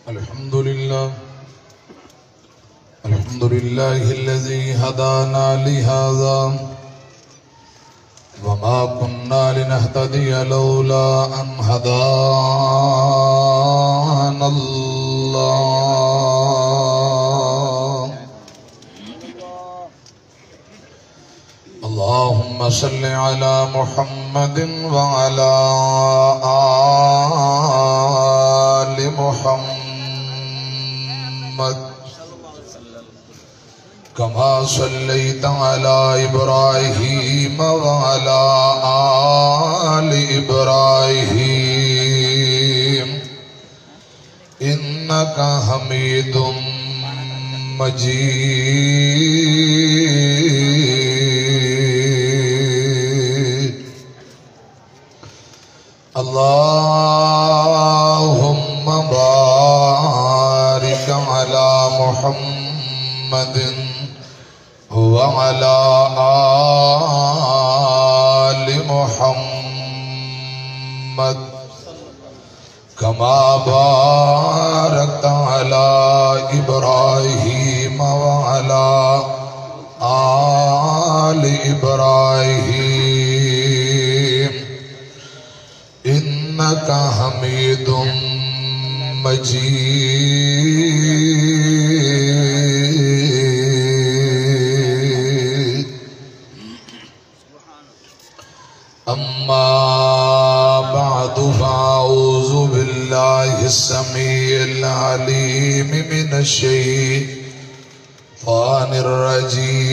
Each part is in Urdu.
الحمد لله الذي هدانا لهذا وما كنا لنهتدي لولا أن هدانا الله. اللهم صل على محمد وعلى آل محمد كما صليت على إبراهيم وعلى آل إبراهيم إنك حميد مجيد. اللهم بارك على محمد وعلى آل محمد كما باركت على إبراهيم وعلى آل إبراهيم إنك حميد مجيد. أما بعد فأعوذ بالله السميع العليم من الشيطان الرجيم.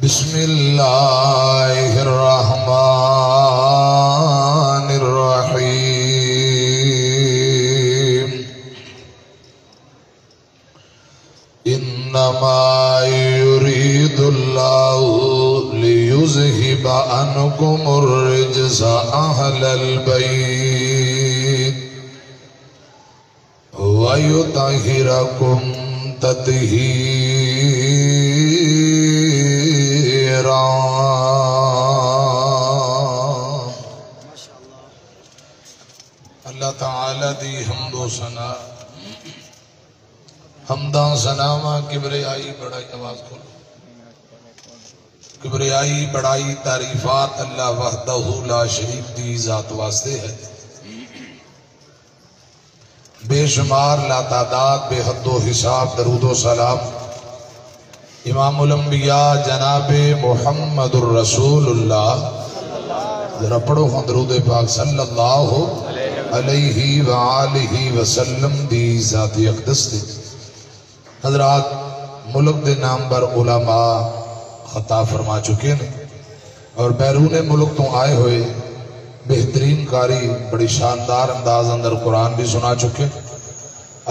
بسم الله الرحمن الرحيم. إنما يريد الله ليذهب عنكم الرجس أهل البيت ويطهركم تطهيرا. اللہ تعالی دی حمد و ثنا حمداں ثناواں کبریائی بڑائی آواز کھولو کبریائی بڑائی تعریفات اللہ وحدہ لا شریک دی ذات واسطے ہے. بے شمار لا تعداد بے حد و حساب درود و سلام امام الانبیاء جناب محمد الرسول اللہ ذرا پڑھو درود پاک صلی اللہ علیہ وآلہ وسلم دی ذات اقدس دی. حضرات ملک دے نام پر علماء خطاب فرما چکے ہیں اور بیرون ملک تو آئے ہوئے بہترین قاری بڑی شاندار انداز اندر قرآن بھی سنا چکے.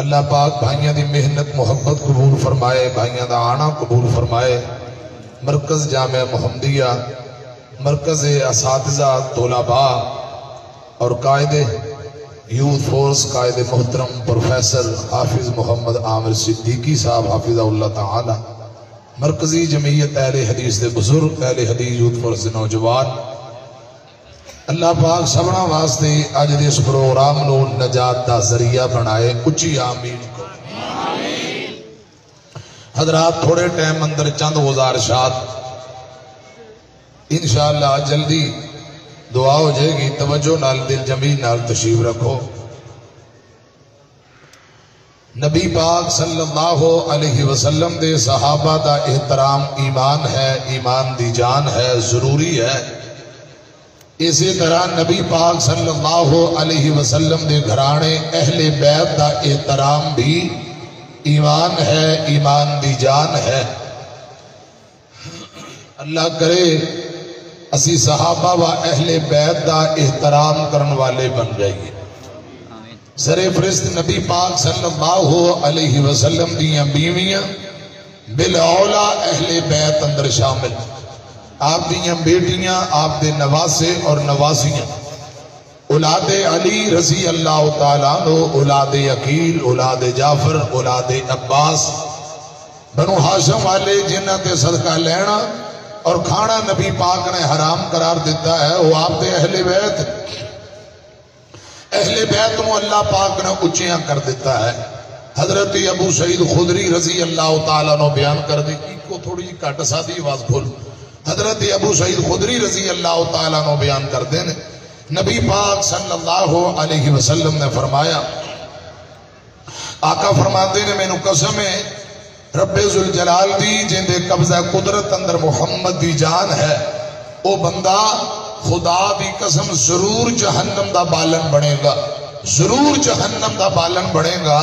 اللہ پاک بھائیاں دی محنت محبت قبول فرمائے، بھائیاں دا آنا قبول فرمائے. مرکز جامعہ محمدیہ، مرکز اساتذہ طلباء اور قائد یوتھ فورس قائد محترم پروفیسر حافظ محمد عامر صدیقی صاحب حافظہ اللہ تعالی، مرکزی جمعیت اہل حدیث دے بزرگ، اہل حدیث یوتھ فورس دے نوجوان، اللہ پاک سبنا واسطے آج دے اس پروگرام نو نجات دا ذریعہ بنائے. اچھی آمین کو. حضرات تھوڑے ٹائم اندر چند گزارشات انشاءاللہ جلدی دعا ہو جائے گی. توجہ نال دل جمی نال تشریف رکھو. نبی پاک صلی اللہ علیہ وسلم دے صحابہ دا احترام ایمان ہے، ایمان دی جان ہے، ضروری ہے. اسی طرح نبی پاک صلی اللہ علیہ وسلم دے گھرانے اہل بیت دا احترام بھی ایمان ہے، ایمان دی جان ہے. اللہ کرے اسی صحابہ و اہل بیت دا احترام کرن والے بن جائیے. سر فرست نبی پاک صلی اللہ علیہ وسلم دیاں بیویاں بالاولا اہل بیت اندر شامل. آپ دیاں بیٹیاں، آپ دے نواسے اور نواسیاں، اولاد علی رضی اللہ تعالیٰ عنہ، اولاد عقیل، اولاد جعفر، اولاد عباس، بنو ہاشم والے جنہ تے صدقہ لینا اور کھانا نبی پاک نے حرام قرار دیتا ہے وہ آپ دے اہل بیت نو اللہ پاک نے اچیاں کر دیتا ہے۔ حضرت ابو سعید خدری رضی اللہ تعالیٰ نو بیان کر دی کو تھوڑی جی کٹ سادی آواز کھول۔ حضرت ابو سعید خدری رضی اللہ تعالیٰ نو بیان کر دے نبی پاک صلی اللہ علیہ وسلم نے فرمایا، آقا فرماتے نے مینوں قسم ہے رب ذوالجلال دی جن دے قبضہ قدرت اندر محمد دی جان ہے، او بندہ خدا دی قسم ضرور جہنم دا بالن بنے گا، ضرور جہنم دا بالن بنے گا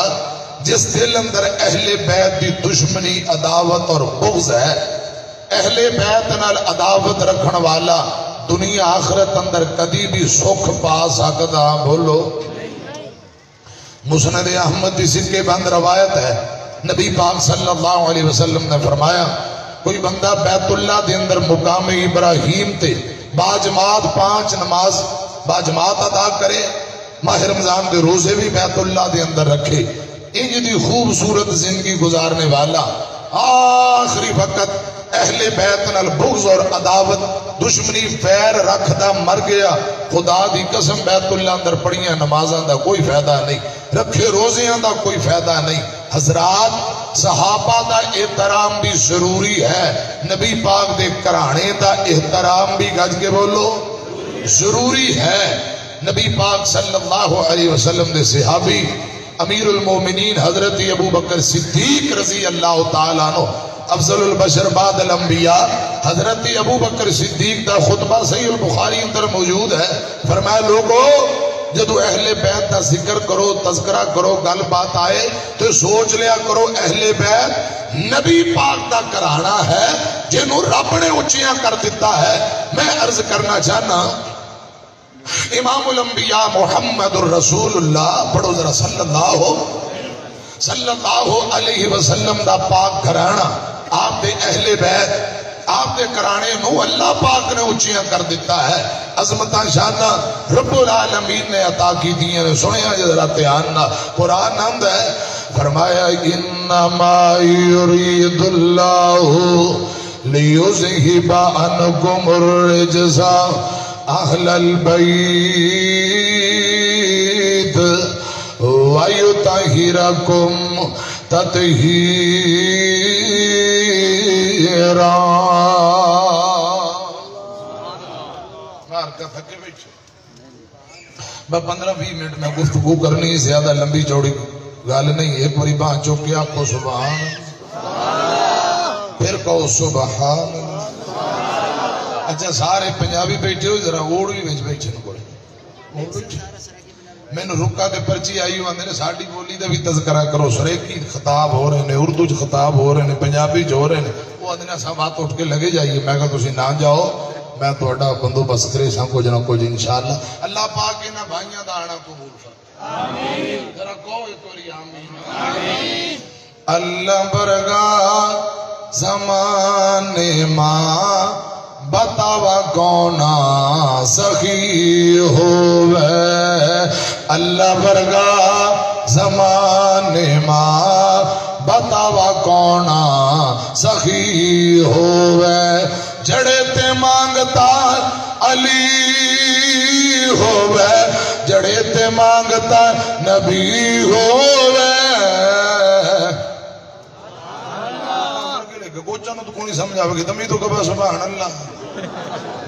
جس دل اندر اہل بیت دی دشمنی عداوت اور بغض ہے۔ اہل بیت نال عداوت رکھن والا دنیا آخرت اندر کدی بھی سکھ پا سکدا؟ بولو۔ مسند احمد دی سکے بند روایت ہے، نبی پاک صلی اللہ علیہ وسلم نے فرمایا کوئی بندہ بیت اللہ دے اندر مقام ابراہیم تے باجماعت 5 نماز باجماعت ادا کرے، ماہ رمضان دے روزے بھی بیت اللہ دے اندر رکھے، انج دی خوبصورت زندگی گزارنے والا آخری وقت اہل بیت نال بغض اور عداوت دشمنی فیر رکھدا مر گیا، خدا دی قسم بیت اللہ اندر پڑھیاں نمازاں دا کوئی فائدہ نہیں، رکھے روزیاں دا کوئی فائدہ نہیں۔ حضرات صحابہ دا احترام بھی ضروری ہے، نبی پاک دے کرانے دا احترام بھی گج کے بولو ضروری ہے۔ نبی پاک صلی اللہ علیہ وسلم دے صحابی امیر المومنین حضرت ابو بکر صدیق رضی اللہ تعالیٰ عنہ افضل البشر بعد الانبیاء، حضرت ابو بکر صدیق دا خطبہ صحیح البخاری اندر موجود ہے، فرمایا لوگو جدو اہل بیت دا ذکر کرو تذکرہ کرو گل بات آئے تو سوچ لیا کرو اہل بیت نبی پاک دا کرانا ہے جنہوں رب نے اچیاں کر دیتا ہے۔ میں عرض کرنا چاہنا امام الانبیاء محمد الرسول اللہ پڑھو ذرا صلی اللہ علیہ وسلم دا پاک گھرانا، آپ دے اہل بیت آپ دے کرانے نو اللہ پاک نے اچیاں کر دیتا ہے، عظمتاں شانہ رب العالمین نے عطا کی دیئے نے۔ سنیا ذرا دھیان نہ، قرآن نامد ہے، فرمایا انما یرید اللہ لیذہب عنکم الرجس اہل البیت وَيُطَهِّرَكُمْ تَطْهِيرًا۔ مار کا تھکے بیٹھے میں 15-20 منٹ میں گفتگو کرنی، زیادہ لمبی چوڑی گال نہیں، ایک باری باں چوکے آپ کو سبحان پھر کہو سبحان۔ اچھا سارے پنجابی بیٹھے ہو ذرا اوڑ بھی بیٹھے میں نے رکا دے پرچی آئی ہوں نے ساڑی بولی دے بھی تذکرہ کرو، سریکی خطاب ہو رہے ہیں، اردو خطاب ہو رہے ہیں، پنجابی جو ہو رہے ہیں، وہ ادھنے سا بات اٹھ کے لگے جائیے، میں کہا تسی نہ جاؤ، میں تو اڈا بندو بس کرے ساں کو جنہوں کو انشاءاللہ اللہ پاک انہا بھائیاں دانا قبول فرمائے۔ آمین۔ ذرا کہو ایک وری آمین۔ آمین۔ اللہ برگاہ زمانے ماں بتاوا کونا سخی ہووے، اللہ ورگا زمانے ماں بتاوا کونا سخی ہووے، جڑے تے مانگتا علی ہووے، جڑے تے مانگتا نبی ہووے۔ گوچانو تو کونی سمجھا ہوگی تمہیں تو کبھا سبحان اللہ،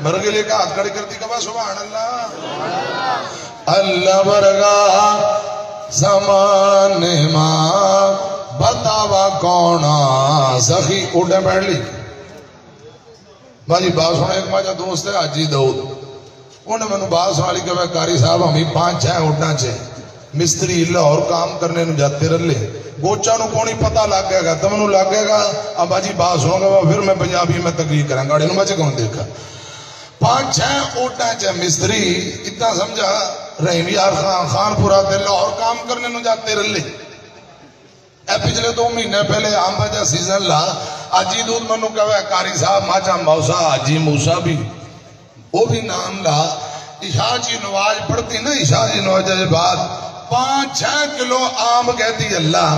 مرگے لے کا ہاتھ کھڑے کرتی کبھا سبحان اللہ۔ اللہ برگا زمانے ماں بتاوا کونا سخی اٹھے بیٹھ لی۔ بھائی بات سنا، ایک ماجہ دوست ہے حاجی داؤد، انہیں میں نے بات سنا لی کہ میں کاری صاحب ہمیں 5-6 اٹھنا چھے مستری اللہ اور کام کرنے نو جاتے رہ لے، گوچا نو کونی پتہ لگ گیا گا، تمہیں لگ گیا گا، اب آجی بات سنو گا پھر میں پنجابی میں تقریر کریں گا، انہوں بچے کون دیکھا 5-6 اوٹا چاہے مستری اتنا سمجھا رحیم یار خان پورا دل اور کام کرنے نو جاتے رہ لے۔ اے پچھلے 2 مہینے پہلے آمبا جا سیزن لا آجی دودھ منو کہا کاری صاحب ماچا موسیٰ آجی موسیٰ بھی وہ بھی نام لا، عشاء جی نواز پڑھتی نا، عشاء جی نواز جائے بعد 5-6 کلو آم کہتی اللہ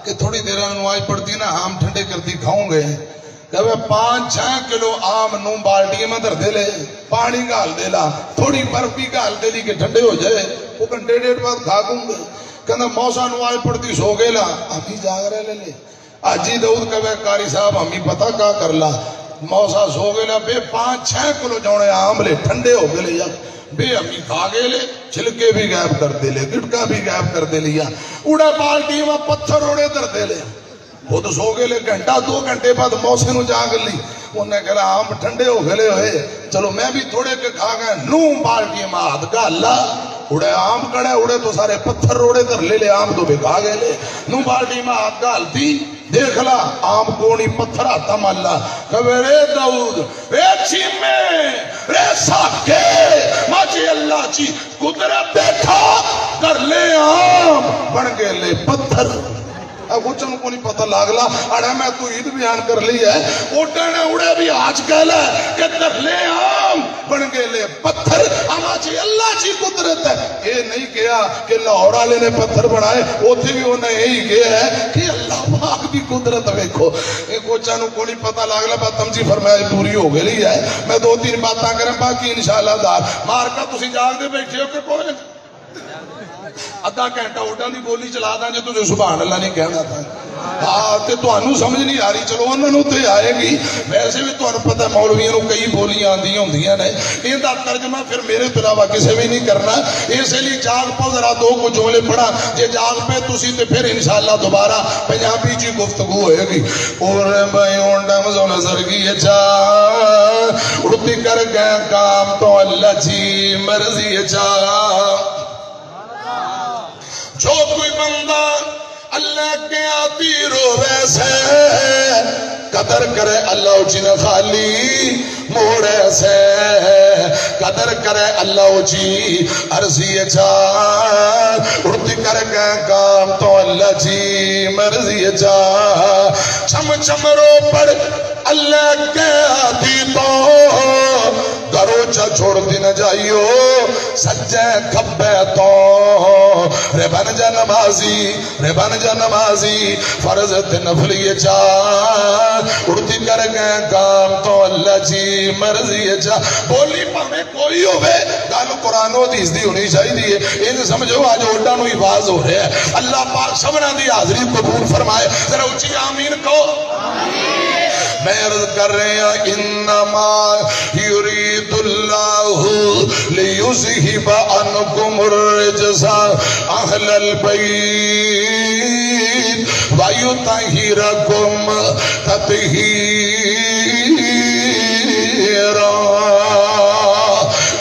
کہ تھوڑی دیر نواز پڑھتی نا آم ٹھنڈے کرتی کھاؤں گے، کہ 5-6 کلو آم نو بالٹی میں در دے لے پانی گال دے لا تھوڑی برف بھی گال دے لی کہ ٹھنڈے ہو جائے وہ گھنٹے ڈیڑھ بعد کھا گوں گے کہنا موسیٰ نواز پڑھتی سو گے لا ہمیں جاگ رہے لے آجی داؤد کہے کاری صاحب ہمیں پتہ کا کر لا موسیٰ سو گے لا بے 5-6 کلو جونے آم لے ٹھنڈے ہو گے لے یا بے ہمیں کھا گے لے چھلکے بھی غائب کر دے لے گٹکا بھی غائب کر دے لیا اڑے بالٹی میں پتھر اڑے در دے لے خود سو گے لے گھنٹہ 2 گھنٹے بعد موسیٰ نو جاگ لی انہیں کہا آم ٹھنڈے ہو گلے ہوئے چلو میں بھی تھوڑے کے کھا گئے نو بالٹی میں ہاتھ کا اللہ اڑے آم کڑے اڑے تو سارے پتھر اڑے در لے لے آم تو بھی کھا گئے لے نو بالٹی میں ہاتھ کا ہلتی دیکھ لا آم کونی پتھر آتا مالا کہے رے داؤد رے چیمے رے ساکے ماجی اللہ چی قدرت دیکھا کر لے آم بن گئے لے پتھر اب وہ چنو کو نہیں پتہ لاغلا اڑے میں تو عید بیان کر لی ہے اوٹنے اڑے بھی آج کہلا ہے کہ در لے آم بن گئے لے پتھر اما چی اللہ چی قدرت ہے یہ نہیں کہا کہ لاہور والے نے پتھر بنائے وہ تھی بھی انہیں یہی کہا ہے کہ اللہ پاک بھی قدرت دیکھو کو چنو کو نہیں پتہ لاغلا بات تمجی فرمائے پوری ہو گئی ہے میں 2-3 باتاں کریں باقی انشاءاللہ دار مارکا تسی جاگ دے بیٹھے ہو کہ کوئی ادھا گھنٹہ اٹھا دی بولی چلا دا جے تجھے سبحان اللہ نہیں کہنا تھا ہاں تے تو انہوں سمجھ نہیں آ رہی چلو انہوں تے آئے گی ویسے بھی تو انہوں پتہ مولویوں نے کئی بولیاں آندھی ہوندیاں نے ان دا ترجمہ پھر میرے تلاوہ کسے بھی نہیں کرنا اس لیے جاگ پا ذرا 2 کو جملے پڑھا جے جاگ پہ تسی تے پھر انشاءاللہ دوبارہ پنجابی جی گفتگو ہوئے گی اور بھائیوں ڈمزو نظر کی اچھا اڑتی کر گئے کام تو اللہ جی مرضی اچھا جو کوئی بندہ اللہ کے آتی رو ویسے قدر کرے اللہ جن خالی موڑے سے قدر کرے اللہ جی عرضی چاہ اڑتی کر گئے کام تو اللہ جی مرضی چاہ چم چم رو پڑ اللہ کے آتی تو دروچہ چھوڑ دی نہ جائیو سجے کھبے تو رے بن جا نمازی فرض تے نفلی چاہ اڑتی کر گئے کام تو اللہ جی مرضی چاہ بولی پانے کوئی ہوئے گالو قرآن و حدیث دی ہونی چاہی دیئے ان سمجھو آج اوٹا نو حفاظ ہو رہے ہیں اللہ پاک سبنا دی حاضری قبول فرمائے ذرا اچھی آمین کو میں عرض کر رہے ہیں انما یرید اللہ لیذہب عنکم الرجس اہل البیت ویطہرکم تطہیرا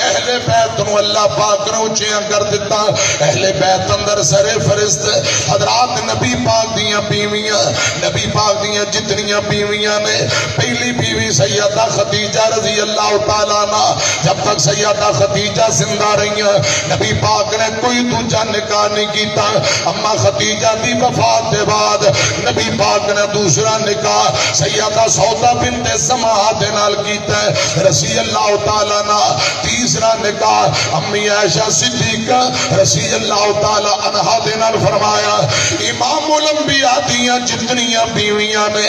اہل بیت نو اللہ پاک نے اونچیاں کر دیتا اہل بیت اندر سر فرست حضرات نبی پاک دیاں بیویاں نبی پاک دیاں جتنیاں بیویاں نے پہلی بیوی سیدہ خدیجہ رضی اللہ تعالیٰ عنہ جب تک سیدہ خدیجہ زندہ رہیاں نبی پاک نے کوئی دوجہ نکاح نہیں کیتا اما خدیجہ دی وفات دے بعد نبی پاک نے دوسرا نکاح سیدہ سودہ بنت زمعہ دے نال کیتا ہے رضی اللہ تعالیٰ عنہ تیسرا نکاح امی عائشہ صدیقہ رضی اللہ تعالیٰ عنہ دے نال فرمایا امام الانبیاء دیاں جتنیاں بیویاں نے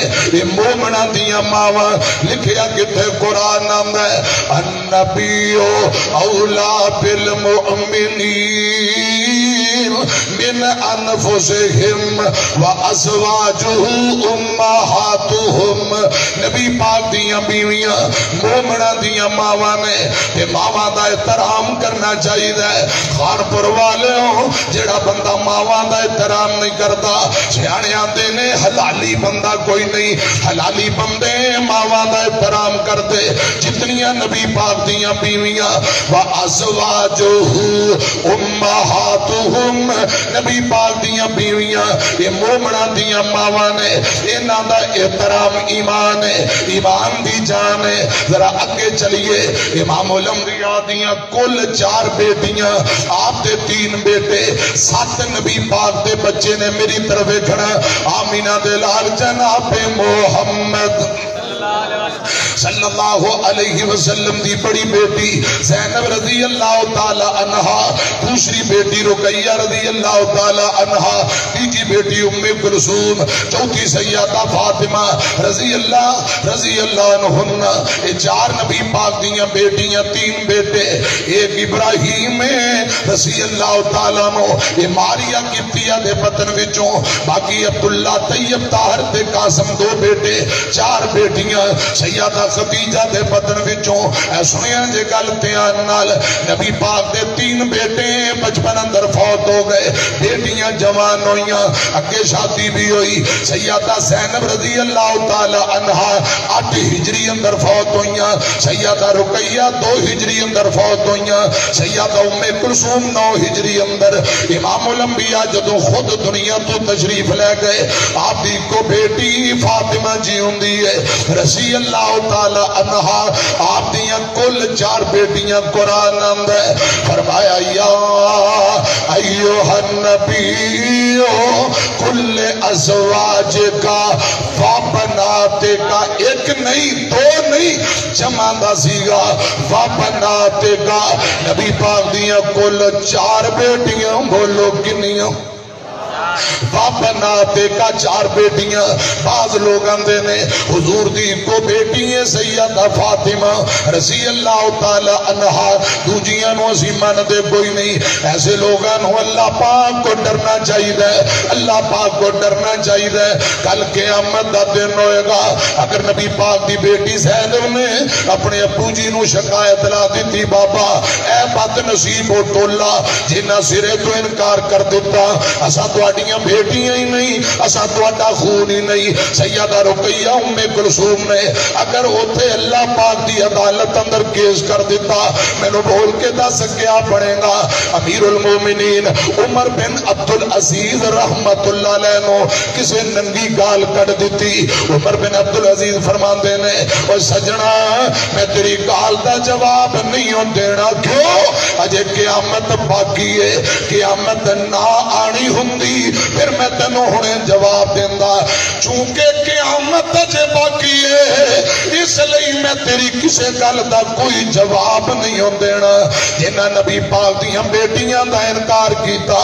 مومنہ دیاں ماوا لکھیا کتے قرآن میں النبیو اولا بالمؤمنین من انفسہم و ازواجہ امہاتہم نبی پاک دیاں بیویاں مومنہ دیاں ماوا نے ماوا دا احترام کرنا چاہیے خانپور والے ہوں جڑا بندہ ماوا دا احترام نہیں کرتا سیانے آتے نے حلالی بندہ کوئی نہیں حلالی بندے ماوا دا احترام کرتے جتنیاں نبی پاک دیاں بیویاں وَأَزْوَاجُهُ أُمَّهَاتُهُمْ نبی پاک دیاں بیویاں یہ مومنہ دیاں ماوا نے انہاں دا احترام ایمان ہے ایمان دی جان ہے ذرا اگے چلیے امام الانبیاء دیاں کل 4 بیٹیاں آپ دے 3 بیٹے 7 نبی پاک دے بچے نے میری طرف کھڑا آمینہ دے لال جناب محمد صلی اللہ علیہ وسلم دی بڑی بیٹی زینب رضی اللہ تعالی عنہا، دوسری بیٹی رقیہ رضی اللہ تعالی عنہا، تیجی بیٹی ام کلثوم، چوتھی سیدہ فاطمہ رضی اللہ عنہن۔ یہ چار نبی پاک دیاں بیٹیاں، تین بیٹے، ایک ابراہیم رضی اللہ تعالیٰ عنہ، یہ ماریہ قبطیہ دے بطن وچوں، باقی عبداللہ طیب طاہر تے قاسم دو بیٹے، چار بیٹیاں سیدہ خدیجہ دے بطن وچوں۔ اے سنیاں جے گلتیاں نال نبی پاک دے تین بیٹے بچپن اندر فوت ہو گئے، بیٹیاں جوان ہوئیاں، اگے شادی بھی ہوئی۔ سیدہ زینب رضی اللہ تعالی عنہا 8 ہجری اندر فوت ہوئیاں، سیدہ رقیہ 2 ہجری اندر فوت ہوئیاں، سیدہ ام کلثوم 9 ہجری اندر۔ امام الانبیاء جدوں خود دنیا تو تشریف لے گئے، آپ دی کو بیٹی فاطمہ جی ہوندی ہے رضی اللہ تعالی عنہا، آپ دیاں کل 4 بیٹیاں قرآن اندر ہے۔ فرمایا یا ایوہ النبی کل ازواج کا وابنات کا، ایک نہیں دو نہیں جمع دا سیگا، وابنات کا، نبی پاک دیاں کل 4 بیٹیاں، بولو کنیاں؟ وابناتے کا 4 بیٹیاں۔ بعض لوگ اندے نے حضور دی کو بیٹی ہے سیدہ فاطمہ رضی اللہ تعالی عنہا، دوجیاں نو اسی من دے کوئی نہیں۔ ایسے لوگاں نو اللہ پاک کو ڈرنا چاہیے، اللہ پاک کو ڈرنا چاہیے۔ کل قیامت دا دن ہوئے گا، اگر نبی پاک دی بیٹی زینب نے اپنے ابو جی نو شکایت لا دیتی، بابا اے بد نصیب ہو ٹولا جنہ سرے تو انکار کر دیتا، اسا تواڈیاں بیٹیاں ہی نہیں، اسا تواڈا خون ہی نہیں۔ سیدہ رقیہ ام کلثوم نے اگر اوتھے اللہ پاک دی عدالت اندر کیس کر دیتا، میں نو بول کے دس کیا پڑے گا؟ امیر المومنین عمر بن عبدالعزیز رحمت اللہ علیہ نو کسے ننگی گال کٹ دیتی، عمر بن عبدالعزیز فرماندے نے او سجنا میں تیری گال دا جواب نہیں ہوں دینا، کیوں؟ اجے قیامت باقی ہے، قیامت نہ آنی ہوندی پھر میں تینوں ہونے جواب دیندہ، چونکہ قیامت اجے باقی ہے اس لئی میں تیری کسے گل دا کوئی جواب نہیں ہوں دینا۔ جنہ نبی پاک دیاں بیٹیاں دا انکار کیتا،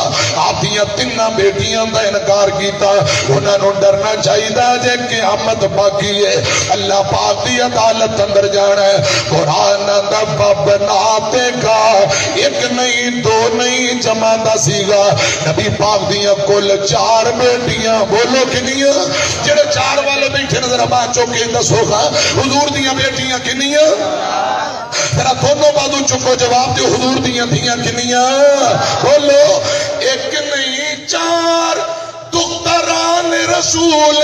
آپ دیاں 3 بیٹیاں دا انکار کیتا، انہاں نو ڈرنا چاہیے جے قیامت باقی ہے، اللہ پاک دی عدالت اندر جانا ہے۔ قرآن دا وابناتے کا، ایک نہیں دو نہیں جمع دا سیگا، نبی پاک دیاں کل 4 بیٹیاں، بولو کنیاں؟ جڑے 4 والے بیٹھے نظر آباد چوکے دسو گا حضور دیاں بیٹیاں کنیاں؟ ذرا دونوں بازو چکو جواب دیو، حضور دیاں دھیاں کنیاں؟ بولو ایک نہیں 4 دختران رسول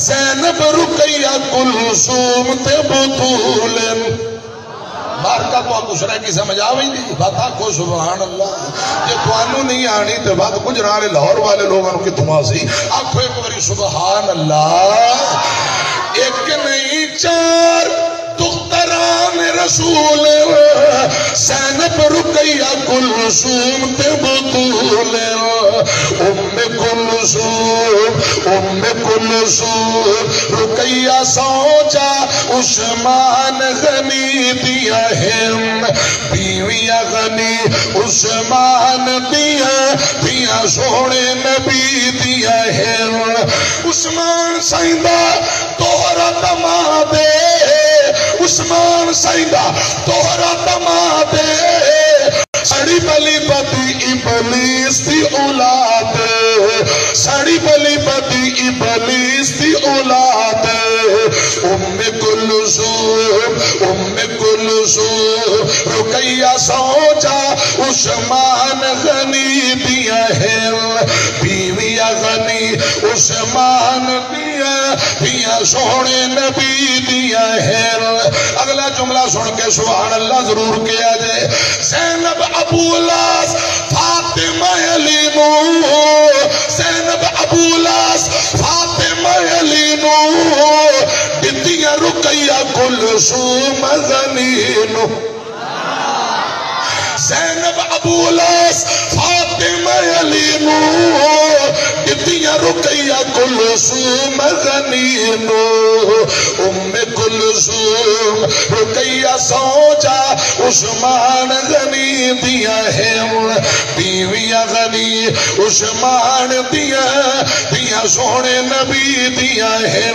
زینب رقیہ کلثوم تے بطول۔ مارکا تو دوسرے کی سمجھ آوئی نہیں، بات آکھو سبحان اللہ۔ یہ توانو نہیں آنی تو بات کچھ رانے لاہور والے لوگوں کی تماسی آکھو ایک بری سبحان اللہ۔ ایک نہیں 4 دختران رسول زینب رقیہ کلثوم تے بطول۔ ام کلثوم رقیہ سوچا عثمان غنی دیا ہم، بیویاں غنی عثمان دیا سونے نبی دیا ہم۔ عثمان سائندہ توہرا دمادے، عثمان سائندہ توہرا دمادے، سڑی بلی بدی ابلیس دی اولاد، سڑی بلی بدی ابلیس دی اولاد۔ ام کلثوم رقیہ سوچا عثمان غنی دیا ہے، بیویاں غنی عثمان دیا سونے نبی دیا ہے۔ اگلا جملہ سن کے سبحان اللہ ضرور کیا جائے۔ زینب ابو لاس فاطمہ علی نو، زینب ابو لاس فاطمہ علی نو، دتیاں رقیہ کلثوم غنی نو۔ زینب ابو لاس فاطمہ علی نو، دتیاں سیدہ رقیہ کلثوم غنیمو ام کلثوم رقیہ زوجہ عثمان غنی دیا ہے بیویاں غنی عثمان دیا سونے نبی دیا ہے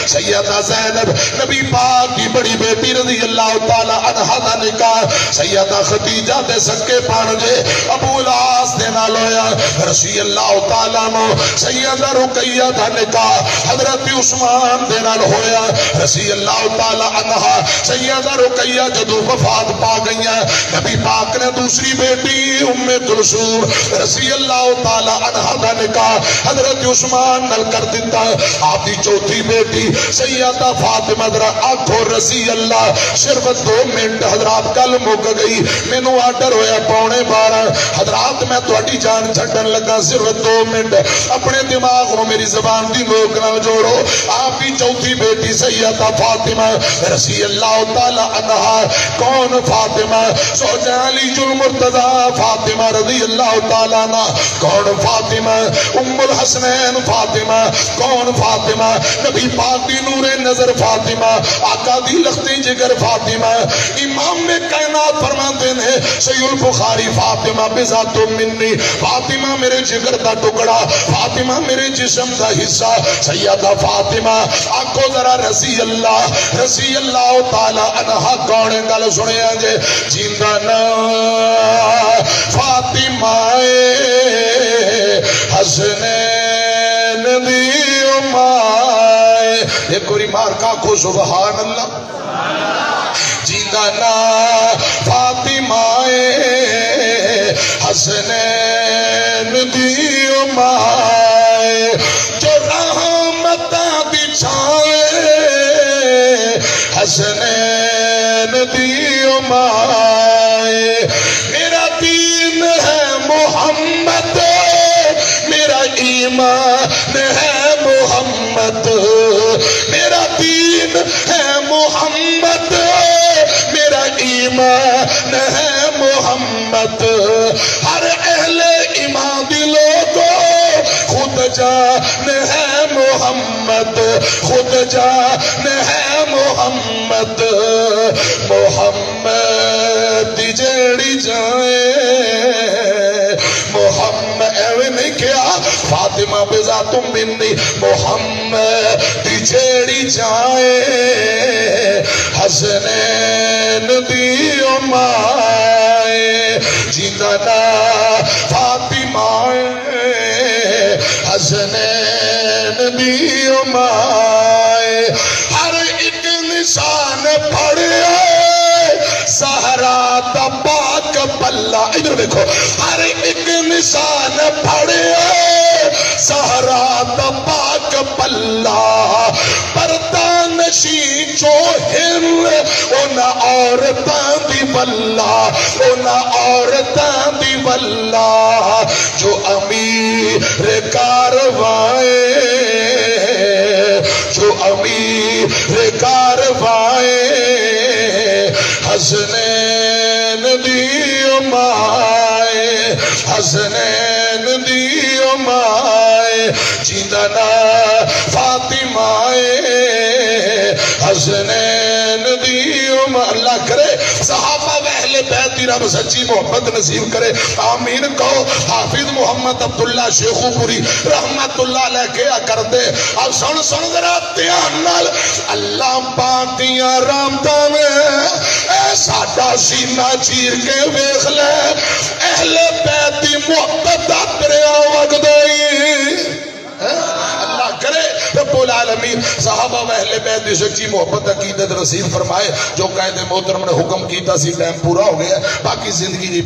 سیدہ زینب نبی پاک کی بڑی بیٹی رضی اللہ تعالی عنہ دا نکاح سیدہ خدیجہ دے سکے پانجے ابو العاص دے نال ہویا رضی اللہ تعالی عنہ سیدہ رقیہ دا نکاح حضرت عثمان دے نال ہویا رضی اللہ تعالی عنہ سیدہ رقیہ جدو وفات پا گئی ہیں نبی پاک نے دوسری بیٹی ام کلثوم رضی اللہ تعالی عنہ دا نکاح حضرت عثمان نال کر دیتا آپ دی چوتھی بیٹی سیدہ فاطمہ ذرا آنکھو رضی اللہ صرف 2 منٹ حضرات کل مک گئی مینوں آرڈر ہویا 11:15 حضرات میں تہاڈی جان چھڈن لگا صرف 2 منٹ اپنے دماغ کو میری زبان دی نوک نال جوڑو آپ دی چوتھی بیٹی سیدہ فاطمہ رضی اللہ تعالی عنہا کون فاطمہ زوجہ علی المرتضی فاطمہ رضی اللہ تعالی عنہ کون فاطمہ ام الحسنین فاطمہ کون فاطمہ نبی پاک دی نور نظر فاطمہ آقا دی لختی جگر فاطمہ امام کائنات فرماتے ہیں سید البخاری فاطمہ بذات منی فاطمہ میرے جگر دا ٹکڑا فاطمہ میرے جسم دا حصہ سیدہ فاطمہ آنکھو ذرا رضی اللہ تعالی عنہ کون گل سنے آجے جیندہ نا فاطمہ حسنین دی امائے ایک کوئی مار کا کو سبحان اللہ جیندہ نا فاطمہ حسنین دی امائے جو رحمتہ بچھائے حسنین دی امائے میرا دین ہے محمد میرا ایمان ہے محمد میرا دین ہے محمد میرا ایمان ہے محمد ہر اہل ایمان دلوں کو خود جان ہے محمد خود جان ہے محمد محمد دی جڑی جائے محمد ایوے نہیں کیا فاطمہ بذات منی محمد دی جڑی جائے حسنین دی امائے جیندہ نا فاطمہ حسنین دی امائے ہر ایک نشان پڑے سہرا دا پاک پلہ ادھر دیکھو ہر ایک نشان پڑے سہرا دا پاک پلہ پردہ نشی جو ہم اونا عورتاں دی واللہ اونا عورتاں دی واللہ جو امیر کاروائے جو امیر کاروائے حسنین دی امائے حسنین دی امائے جیندہ نا فاطمہ حسنین دی امائے اللہ کرے صحابہ و اہل بیت رب سچی محبت نصیب کرے آمین کہو حافظ محمد عبداللہ شیخو پوری رحمت اللہ علیہ کیا کرتے اب سن ذرا دھیان نال اللہ پاک دیاں رحمتاں میں ساڈا سینہ چیر کے ویکھ لے اہل بیت دی محبت دا دریا وگدائی اللہ کرے رب العالمین صحابہ و اہل بیت دی سچی محبت عقیدت نصیب فرمائے جو قائد محترم نے حکم کیتا سی ٹائم پورا ہو گیا باقی زندگی